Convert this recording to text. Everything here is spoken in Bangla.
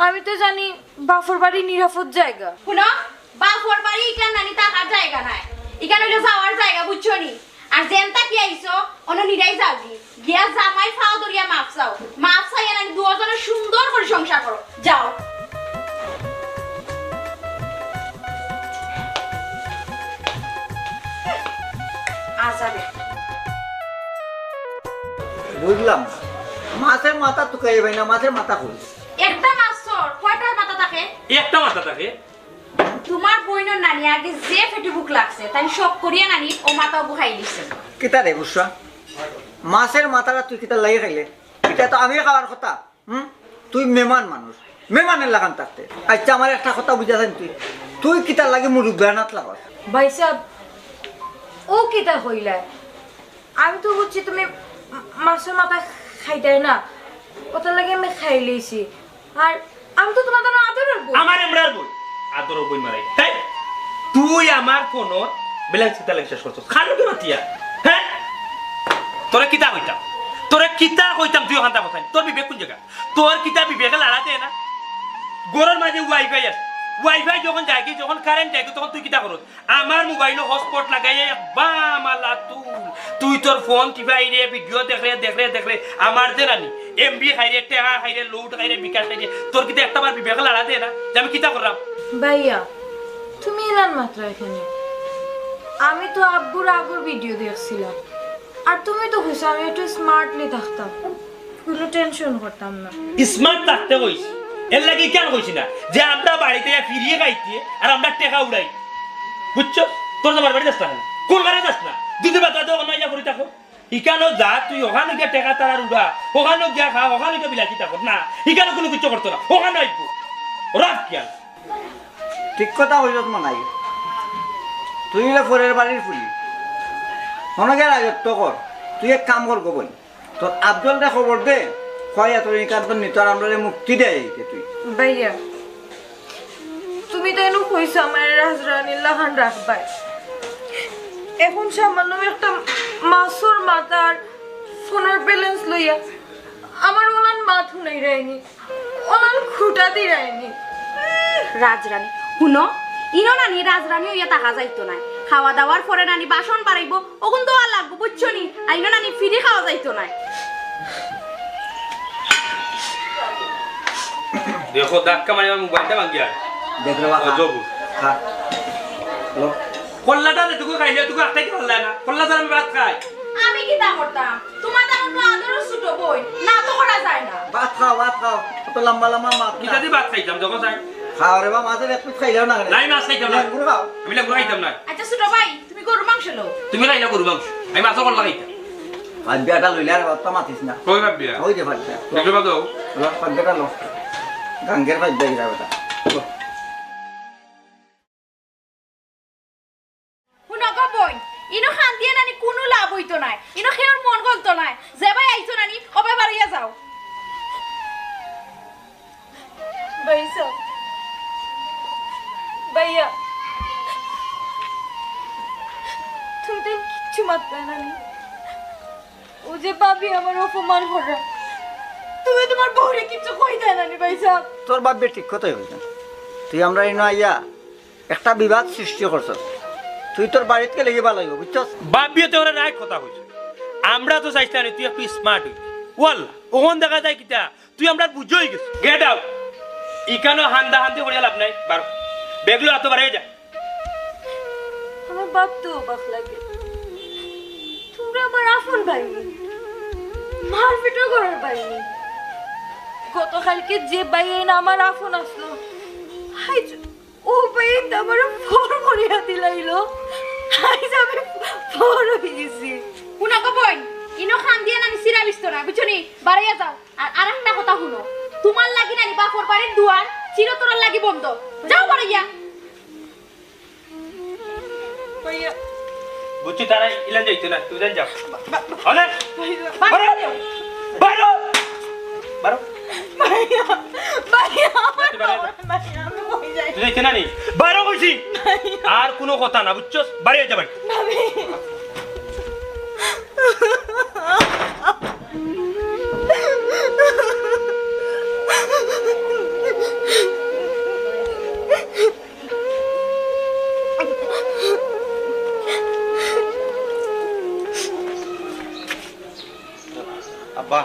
আমি তো জানি বাফর বাড়ি নিরাপদ জায়গা। শুনো, বাফর বাড়ি ইকান নানি থাকার জায়গা নাই, ইকান হইলো যাওয়ার জায়গা, বুঝছো নি? আর যেনটা কি আইছো অন্য নিরাই যাবি, গিয়া জামাই ফাও দরিয়া মাপ চাও, মাপ চাইয়া নানি দুজনে সুন্দর করে সংসার করো, যাও। আসাবে বুঝলাম, মাছের মাথা টুকাই ভাই না, মাছের মাথা কই? একটা মাছর কয়টা মাথা থাকে? একটা মাথা থাকে। তোমার বইনের নানি আগে যে ফেটে বুক লাগছে তাই সব করিয়া নানি ও মাথা বুহাই দিছে। কিতা রে বুঝছা, মাছের মাথাটা তুই কিতা লাগে খাইলে? এটা তো আমি খাওয়ার কথা। তুই মেহমান মানুষ, মেহমানের লাগান থাকতে। আচ্ছা আমার একটা কথা বুঝাছেন, তুই তুই কিতা লাগে মুরুখ বেড়ানাত লাগাস? ভাই সাহেব, ও কিতা হইলা? আমি তো বুঝছি তুমি মাছের মাথা খাইতাই না, ওটার লাগে আমি খাই লইছি। আর আমি তো তোমার জন্য আদরের বই। আমার এমরার বই আদর বই মারাই তাই তুই আমার কোন বেলায় চিন্তা লাগে শেষ করছস খালো কি মাতিয়া? হ্যাঁ, তোরে কিতা হইতাম, তোরে কিতা হইতাম, তুই ওখানটা কথা তোর বিবেক কোন জায়গা? তোর কিতা বিবেকে লড়াতে না? গরুর মাঝে ওয়াইফাই আছে, ওয়াইফাই যখন যায় কি, যখন কারেন্ট যায় তখন তুই কিতা করস? আমার মোবাইলে হটস্পট লাগাইয়ে বামালা তুই তোর ফোন টিপাই রে, ভিডিও দেখরে আমার যে রানি এমবি খাইরে, টেহা খাইরে, লুট খাইরে, বিকাশ খাইরে, তোর কিতা একটা বার বিবেকে লড়াতে না যে আমি কিতা করলাম? ভাইয়া তুমি এলেন মাত্র এখানে, আমি তো আব্বুর ভিডিও দেখছিলাম। আর তুমি তো কইছো আমি একটু স্মার্টলি থাকতাম, কোনো টেনশন করতাম না। স্মার্ট থাকতে কইস, এর লাগি কেন কইছি না যে আমরা বাড়িতে ফিরিয়ে খাইতে আর আমরা টেকা উড়াই, বুঝছো? তোর আমার বাড়ি যাস না, কোন বাড়ি যাস না, দুধের বাতা তো ওখানে ইয়া করি থাকো। ইকানো যা, তুই ওখানে গিয়ে টেকা তারার উড়া, ওখানে গিয়া খা, ওখানে গিয়ে বিলাসি থাকো না, ইকানো কোনো কিছু করতো না, ওখানে আইবো রাত কিয়া। ঠিক কথা হইল মানাই, তুই পরের বাড়ির ফুলি মনে রাজত্ব কর। তুই এক কাম কর বল, তোর আব্দুলটা খবর দে, কয়া তোর ইকান্ত নিতর আমরা মুক্তি দেয় তুই। ভাইয়া তুমি তো এনু কইছো আমার রাজরানীর লাগান রাখবাই, এখন সামান্য একটা মাছর মাথার ফোনের ব্যালেন্স লইয়া আমার ওনার মাথু নাই রায়নি, ওনার খুঁটা দি রায়নি। রাজরানী শুনো, ইনো নানি রাজরানী হইয়া টাকা যাইতো নাই, খাওয়া দাওয়ার পরে নানি বাসন পারাইবো, ওগুন তো আর লাগবো, বুঝছো নি? আর ইনো নানি ফিরি খাওয়া যাইতো নাই। দেখো ধাক্কা মারি আমার মোবাইলটা ভাঙিয়া দেখলে বাবা জবু খা লো, কল্লাটা যেটুকু খাইলে তুই একটাই খাল্লা না, কল্লা ছাড়া আমি ভাত খাই। আমি কি তা করতাম? তোমার তেমন তো আদরের ছোট বই না, তো করা যায় না। ভাত খাও অত লম্বা লম্বা মাছ কিতা দিয়ে ভাত খাইতাম যখন চাই? খাও রে বা মাছের এক পিস খাইলেও না নাই মাছ খাইতাম না, গুড় খাও। আমি লেগুড়া খাইতাম না। আচ্ছা ছোট ভাই, তুমি গরু মাংস লো। তুমি খাইলা গরু মাংস, আমি মাছও কল্লা খাইতাম। ভাত বিয়াটা লইলে আর তো মাতিস না, কই ভাববি ওই যে ভাত বিয়া দেখলে বাদ ভাত বিয়াটা লো, গাঙ্গের ভাত বিয়া বেটা লো। শুনো গো বই, ইনো খান দিয়ে নানি কোনো লাভ হইতো নাই, ইনো খেয়ার মন গলতো নাই, যে ভাই আইছো নানি অবাই বাড়িয়া যাও। ভাইয়া ভাইয়া তুমি তো কিচ্ছু মাত্রা নানি, ও যে ভাবি আমার অপমান করে, তুমি তোমার বউরে কিচ্ছু কই দেয় নানি। ভাইয়া তোর বাপ ঠিক কথাই হইছে, তুই আমরা এনে আইয়া একটা বিবাদ সৃষ্টি করছ, তুই তোর বাড়িতে লেগে ভালো হইব, বুঝছস? বাপ বিয়েতে ওরা রাইট কথা হইছে, আমরা তো চাইছি না তুই একটু স্মার্ট হই। ওয়াল্লা ওখান দেখা যায় কিতা তুই আমরা বুঝই গেছ। গেট আউট, ইকানো হান্দা হান্দি করিয়া লাভ নাই, বার বেগলো এত বার হয়ে যা। আমার বাপ তো অবাক লাগে, তোমরা আমার আপন ভাইনি, মার পেটও করার পাইনি। গতকালকে যে বাইন আমার আপন আসলো, আইজ ও বাইন আমার ফোর করিয়া দিলাইলো, আইজ আমি ফোর হয়ে গেছি। শুনো গো বই, ইনো খান দিয়ে নানি সিরা বিস্তো না, বুঝছো নি? বাড়িয়া যাও। আর আরেকটা কথা শুনো, তোমার লাগি নানি বাপর বাড়ির দুয়ার চিরতরের লাগি বন্ধ, যাও বাড়িয়া। ভাইয়া বুঝছি তারা ইলান যাইতো না, তুই জান যাও। অনেক বাড়িয়া যাও। বারো বারো ভাইয়া ভাইয়া ভাইয়া, আমি কই যাই? তুই যাইতে না নি, বারো কইছি। আর কোনো কথা না, বুঝছস? বাড়ি যা বাড়ি। ভাবি আব্বা